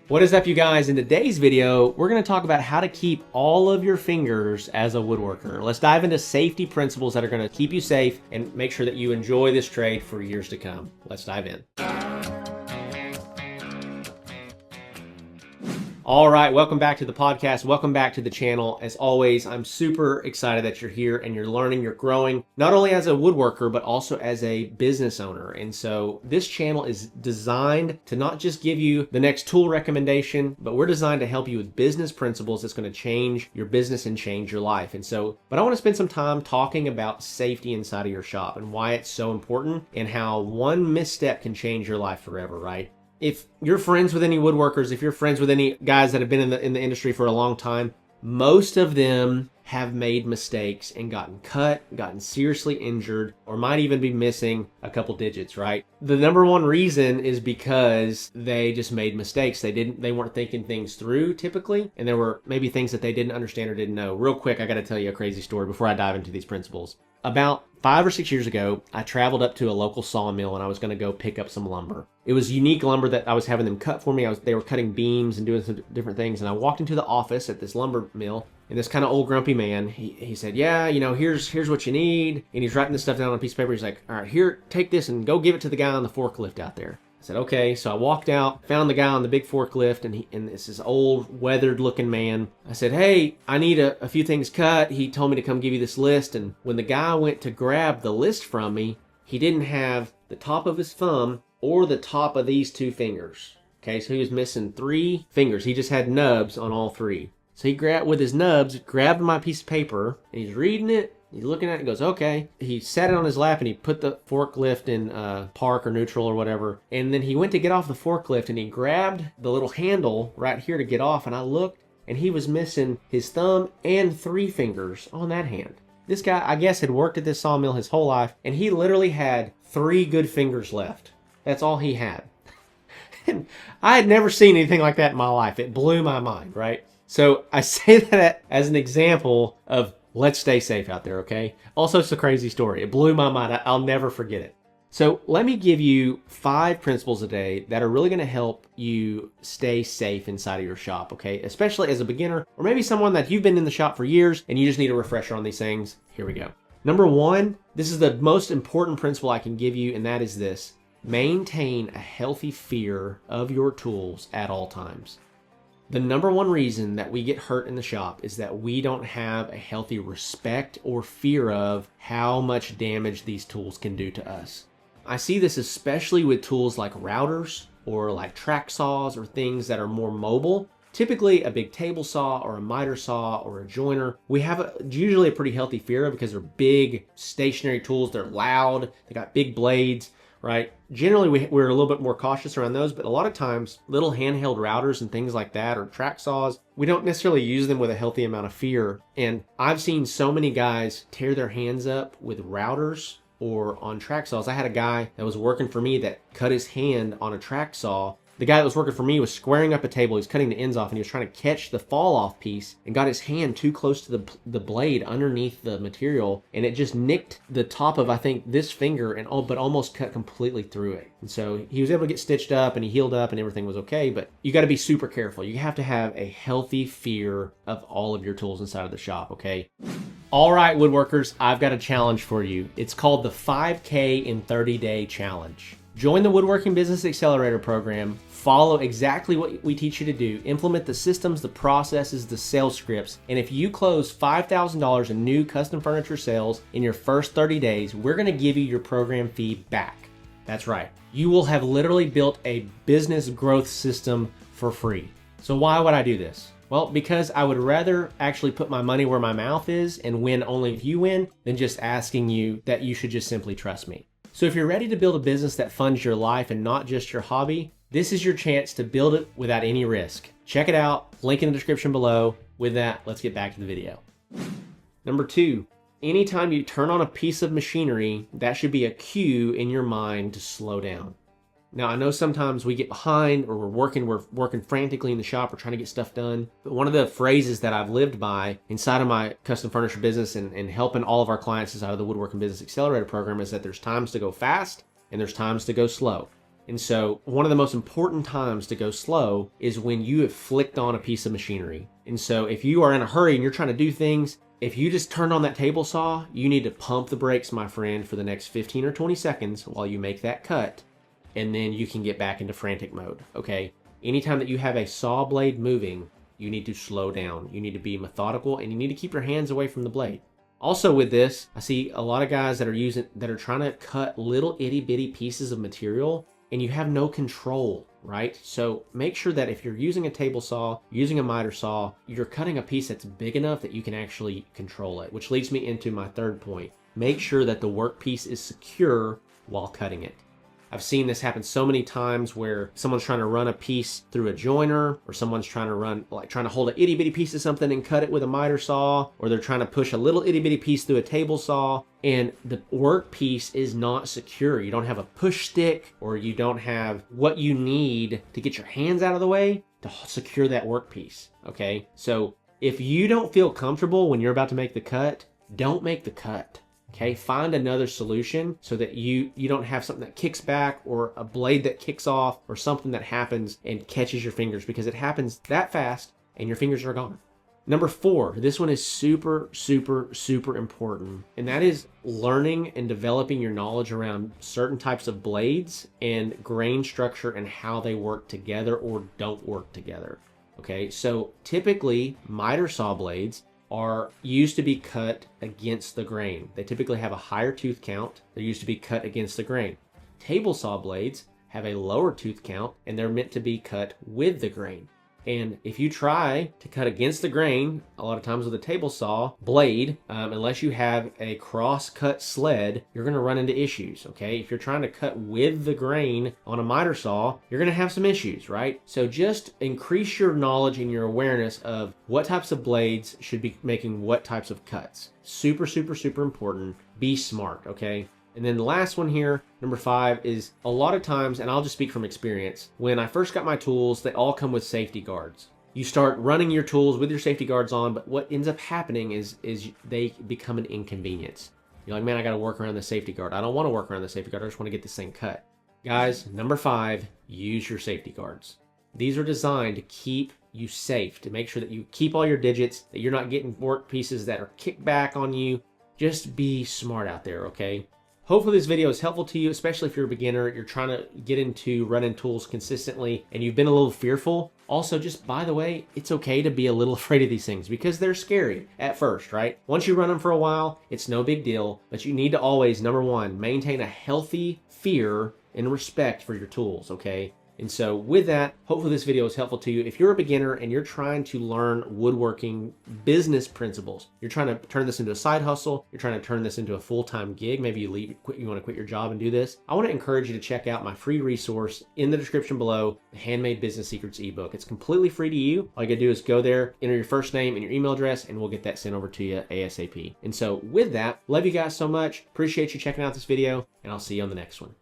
What is up, you guys? In today's video, we're going to talk about how to keep all of your fingers as a woodworker. Let's dive into safety principles that are going to keep you safe and make sure that you enjoy this trade for years to come. Let's dive in. All right, welcome back to the podcast. Welcome back to the channel. As always, I'm super excited that you're here and you're learning, you're growing, not only as a woodworker, but also as a business owner. And so this channel is designed to not just give you the next tool recommendation, but we're designed to help you with business principles that's going to change your business and change your life. But I want to spend some time talking about safety inside of your shop and why it's so important and how one misstep can change your life forever, right? If you're friends with any woodworkers, if you're friends with any guys that have been in the industry for a long time, most of them have made mistakes and gotten cut, gotten seriously injured, or might even be missing a couple digits, right? The number one reason is because they just made mistakes. They weren't thinking things through typically, and there were maybe things that they didn't understand or didn't know. Real quick, I got to tell you a crazy story before I dive into these principles. About 5 or 6 years ago, I traveled up to a local sawmill and I was going to go pick up some lumber. It was unique lumber that I was having them cut for me. They were cutting beams and doing some different things. And I walked into the office at this lumber mill, and this kind of old grumpy man, he said, yeah, here's what you need. And he's writing this stuff down on a piece of paper. He's like, all right, here, take this and go give it to the guy on the forklift out there. I said, okay. So I walked out, found the guy on the big forklift, and this is old, weathered looking man. I said, hey, I need a few things cut. He told me to come give you this list. And when the guy went to grab the list from me, he didn't have the top of his thumb or the top of these 2 fingers. Okay, so he was missing 3 fingers. He just had nubs on all 3. So he grabbed with his nubs, grabbed my piece of paper, and he's reading it. He's looking at it and goes, okay. He sat it on his lap and he put the forklift in park or neutral or whatever. And then he went to get off the forklift and he grabbed the little handle right here to get off. And I looked and he was missing his thumb and 3 fingers on that hand. This guy, I guess, had worked at this sawmill his whole life, and he literally had 3 good fingers left. That's all he had. And I had never seen anything like that in my life. It blew my mind, right? So I say that as an example of let's stay safe out there, okay? Also, it's a crazy story. It blew my mind. I'll never forget it. So let me give you 5 principles today that are really going to help you stay safe inside of your shop, okay? Especially as a beginner, or maybe someone that you've been in the shop for years and you just need a refresher on these things. Here we go. Number 1, this is the most important principle I can give you, and that is this. Maintain a healthy fear of your tools at all times. The number 1 reason that we get hurt in the shop is that we don't have a healthy respect or fear of how much damage these tools can do to us. I see this especially with tools like routers or like track saws or things that are more mobile. Typically a big table saw or a miter saw or a joiner, we have usually a pretty healthy fear of because they're big stationary tools. They're loud, they got big blades, right? Generally, we're a little bit more cautious around those, but a lot of times, little handheld routers and things like that, or track saws, we don't necessarily use them with a healthy amount of fear. And I've seen so many guys tear their hands up with routers or on track saws. I had a guy that was working for me that cut his hand on a track saw. The guy that was working for me was squaring up a table. He was cutting the ends off and he was trying to catch the fall off piece and got his hand too close to the blade underneath the material, and it just nicked the top of, I think, this finger but almost cut completely through it. And so he was able to get stitched up and he healed up and everything was okay, but you got to be super careful. You have to have a healthy fear of all of your tools inside of the shop, okay? All right, woodworkers, I've got a challenge for you. It's called the 5K in 30-Day Challenge. Join the Woodworking Business Accelerator program, follow exactly what we teach you to do, implement the systems, the processes, the sales scripts, and if you close $5,000 in new custom furniture sales in your first 30 days, we're gonna give you your program fee back. That's right. You will have literally built a business growth system for free. So why would I do this? Well, because I would rather actually put my money where my mouth is and win only if you win than just asking you that you should just simply trust me. So if you're ready to build a business that funds your life and not just your hobby, this is your chance to build it without any risk. Check it out, link in the description below. With that, let's get back to the video. Number 2, anytime you turn on a piece of machinery, that should be a cue in your mind to slow down. Now, I know sometimes we get behind or we're working frantically in the shop or trying to get stuff done. But one of the phrases that I've lived by inside of my custom furniture business and helping all of our clients inside of the Woodworking Business Accelerator program is that there's times to go fast and there's times to go slow. And so one of the most important times to go slow is when you have flicked on a piece of machinery. And so if you are in a hurry and you're trying to do things, if you just turned on that table saw, you need to pump the brakes, my friend, for the next 15 or 20 seconds while you make that cut, and then you can get back into frantic mode, okay? Anytime that you have a saw blade moving, you need to slow down. You need to be methodical, and you need to keep your hands away from the blade. Also with this, I see a lot of guys that are trying to cut little itty bitty pieces of material, and you have no control, right? So make sure that if you're using a table saw, using a miter saw, you're cutting a piece that's big enough that you can actually control it, which leads me into my third point. Make sure that the workpiece is secure while cutting it. I've seen this happen so many times where someone's trying to run a piece through a joiner, or someone's trying to hold an itty bitty piece of something and cut it with a miter saw, or they're trying to push a little itty bitty piece through a table saw, and the work piece is not secure. You don't have a push stick, or you don't have what you need to get your hands out of the way to secure that work piece, okay? So if you don't feel comfortable when you're about to make the cut, don't make the cut. Okay, find another solution so that you don't have something that kicks back, or a blade that kicks off, or something that happens and catches your fingers, because it happens that fast and your fingers are gone. Number 4, this one is super, super, super important, and that is learning and developing your knowledge around certain types of blades and grain structure and how they work together or don't work together. Okay, so typically miter saw blades are used to be cut against the grain. They typically have a higher tooth count. They're used to be cut against the grain. Table saw blades have a lower tooth count, and they're meant to be cut with the grain. And if you try to cut against the grain, a lot of times with a table saw blade, unless you have a cross-cut sled, you're going to run into issues, okay? If you're trying to cut with the grain on a miter saw, you're going to have some issues, right? So just increase your knowledge and your awareness of what types of blades should be making what types of cuts. Super, super, super important. Be smart, okay? And then the last one here, number 5, is a lot of times, and I'll just speak from experience, when I first got my tools, they all come with safety guards. You start running your tools with your safety guards on, but what ends up happening is they become an inconvenience. You're like, man, I got to work around the safety guard. I don't want to work around the safety guard. I just want to get this thing cut. Guys, number 5, use your safety guards. These are designed to keep you safe, to make sure that you keep all your digits, that you're not getting work pieces that are kicked back on you. Just be smart out there, okay? Hopefully this video is helpful to you, especially if you're a beginner, you're trying to get into running tools consistently, and you've been a little fearful. Also, just by the way, it's okay to be a little afraid of these things because they're scary at first, right? Once you run them for a while, it's no big deal, but you need to always, number 1, maintain a healthy fear and respect for your tools, okay? And so with that, hopefully this video is helpful to you. If you're a beginner and you're trying to learn woodworking business principles, you're trying to turn this into a side hustle, you're trying to turn this into a full-time gig, maybe you want to quit your job and do this, I want to encourage you to check out my free resource in the description below, the Handmade Business Secrets ebook. It's completely free to you. All you gotta do is go there, enter your first name and your email address, and we'll get that sent over to you ASAP. And so with that, love you guys so much. Appreciate you checking out this video, and I'll see you on the next one.